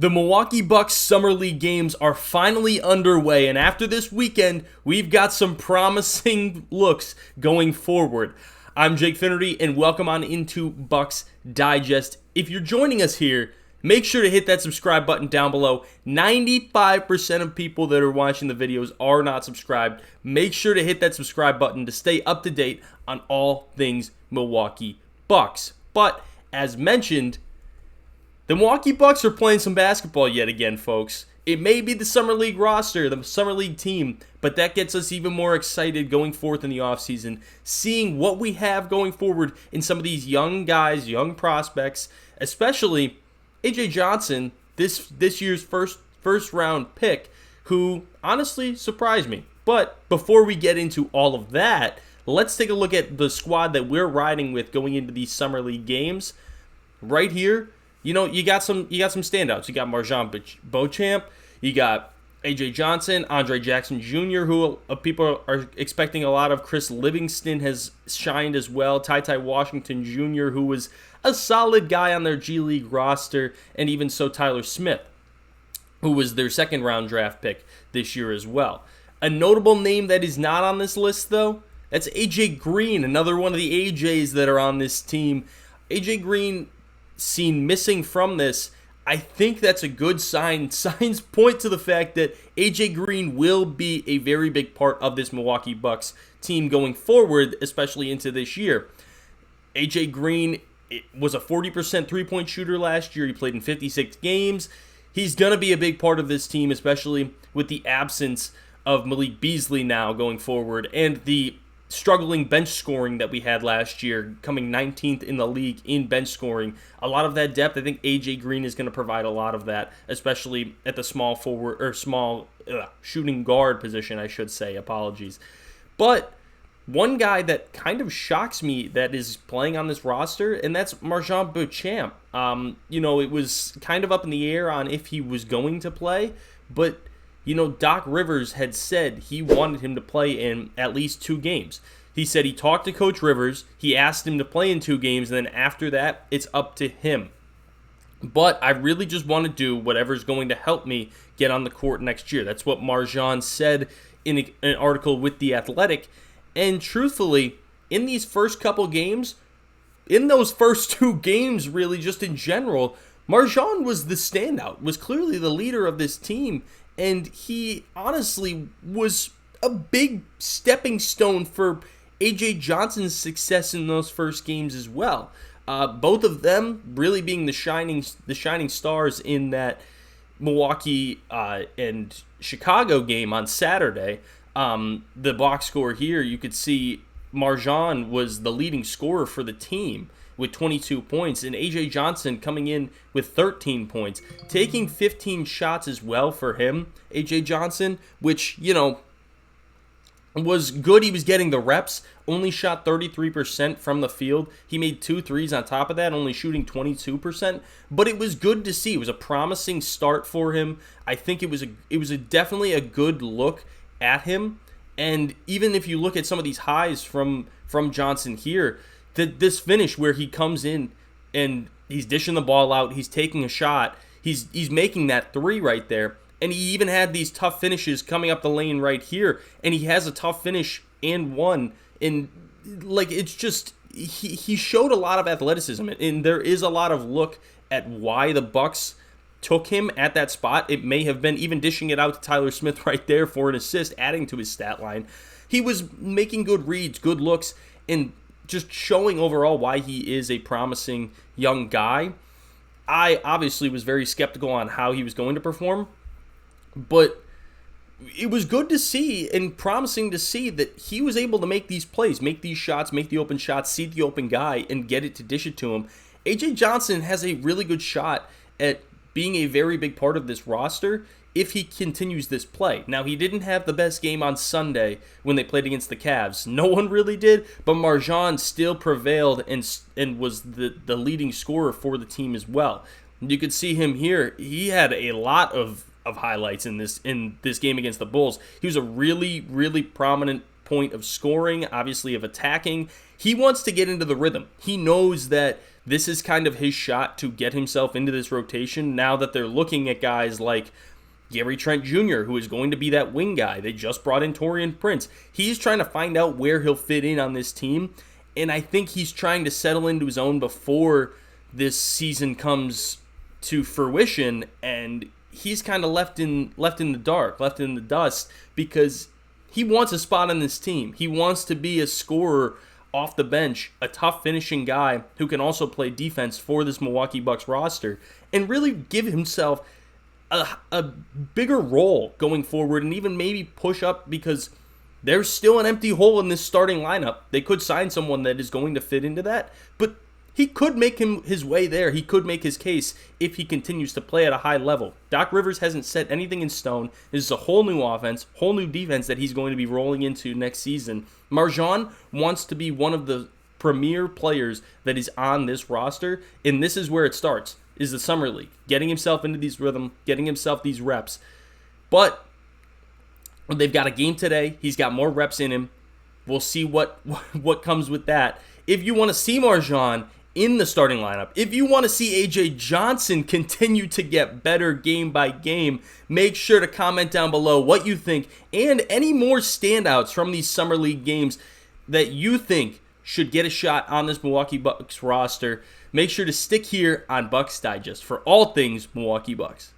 The Milwaukee Bucks Summer League games are finally underway, and after this weekend, we've got some promising looks going forward. I'm Jake Finnerty, and welcome on into Bucks Digest. If you're joining us here, make sure to hit that subscribe button down below. 95% of people that are watching the videos are not subscribed. Make sure to hit that subscribe button to stay up to date on all things Milwaukee Bucks. But, as mentioned, the Milwaukee Bucks are playing some basketball yet again, folks. It may be the Summer League roster, the Summer League team, but that gets us even more excited going forth in the offseason, seeing what we have going forward in some of these young guys, young prospects, especially A.J. Johnson, this year's first round pick, who honestly surprised me. But before we get into all of that, let's take a look at the squad that we're riding with going into these Summer League games. Right here, you got some standouts. You got Marjon Beauchamp, you got A.J. Johnson, Andre Jackson Jr., who people are expecting a lot of. Chris Livingston has shined as well. Ty Washington Jr., who was a solid guy on their G League roster, and even so Tyler Smith, who was their second round draft pick this year as well. A notable name that is not on this list, though, that's A.J. Green, another one of the AJs that are on this team. A.J. Green seen missing from this. I think that's a good sign. Signs point to the fact that A.J. Green will be a very big part of this Milwaukee Bucks team going forward, especially into this year. A.J. Green was a 40% three-point shooter last year. He played in 56 games. He's going to be a big part of this team, especially with the absence of Malik Beasley now going forward, and the struggling bench scoring that we had last year, coming 19th in the league in bench scoring. A lot of that depth, I think A.J. Green is going to provide a lot of that, especially at the small forward or small shooting guard position, I should say. Apologies. But one guy that kind of shocks me that is playing on this roster, and that's Marjon Beauchamp. It was kind of up in the air on if he was going to play, but Doc Rivers had said he wanted him to play in at least 2 games. He said he talked to Coach Rivers, he asked him to play in 2 games, and then after that, it's up to him. But I really just want to do whatever's going to help me get on the court next year. That's what Marjon said in an article with The Athletic. And truthfully, in these first couple games, in those first 2 games, really, just in general, Marjon was the standout, was clearly the leader of this team. And he honestly was a big stepping stone for A.J. Johnson's success in those first games as well. Both of them really being the shining stars in that Milwaukee and Chicago game on Saturday. The box score here, you could see Marjon was the leading scorer for the team with 22 points, and A.J. Johnson coming in with 13 points, taking 15 shots as well for him, A.J. Johnson, which, was good. He was getting the reps, only shot 33% from the field. He made 2 threes on top of that, only shooting 22%, but it was good to see. It was a promising start for him. I think it was definitely a good look at him, and even if you look at some of these highs from Johnson here, this finish where he comes in and he's dishing the ball out, he's taking a shot, he's making that 3 right there, and he even had these tough finishes coming up the lane right here, and he has a tough finish and one, and it's just he showed a lot of athleticism, and there is a lot of look at why the Bucks took him at that spot. It may have been even dishing it out to Tyler Smith right there for an assist, adding to his stat line. He was making good reads, good looks, and just showing overall why he is a promising young guy. I obviously was very skeptical on how he was going to perform, but it was good to see and promising to see that he was able to make these plays, make these shots, make the open shots, see the open guy, and get it to dish it to him. A.J. Johnson has a really good shot at being a very big part of this roster if he continues this play. Now, he didn't have the best game on Sunday when they played against the Cavs. No one really did, but Marjon still prevailed and was the leading scorer for the team as well. You could see him here. He had a lot of highlights in this game against the Bulls. He was a really, really prominent standpoint of scoring, obviously of attacking. He wants to get into the rhythm. He knows that this is kind of his shot to get himself into this rotation now that they're looking at guys like Gary Trent Jr., who is going to be that wing guy. They just brought in Taurean Prince. He's trying to find out where he'll fit in on this team, and I think he's trying to settle into his own before this season comes to fruition, and he's kind of left in the dark, left in the dust, because he wants a spot on this team. He wants to be a scorer off the bench, a tough finishing guy who can also play defense for this Milwaukee Bucks roster and really give himself a bigger role going forward and even maybe push up, because there's still an empty hole in this starting lineup. They could sign someone that is going to fit into that, but he could make his way there. He could make his case if he continues to play at a high level. Doc Rivers hasn't set anything in stone. This is a whole new offense, whole new defense that he's going to be rolling into next season. Marjon wants to be one of the premier players that is on this roster, and this is where it starts, is the Summer League. Getting himself into these rhythm, getting himself these reps. But they've got a game today. He's got more reps in him. We'll see what comes with that. If you want to see Marjon in the starting lineup, if you want to see AJ Johnson continue to get better game by game, make sure to comment down below what you think and any more standouts from these Summer League games that you think should get a shot on this Milwaukee Bucks roster. Make sure to stick here on Bucks Digest for all things Milwaukee Bucks.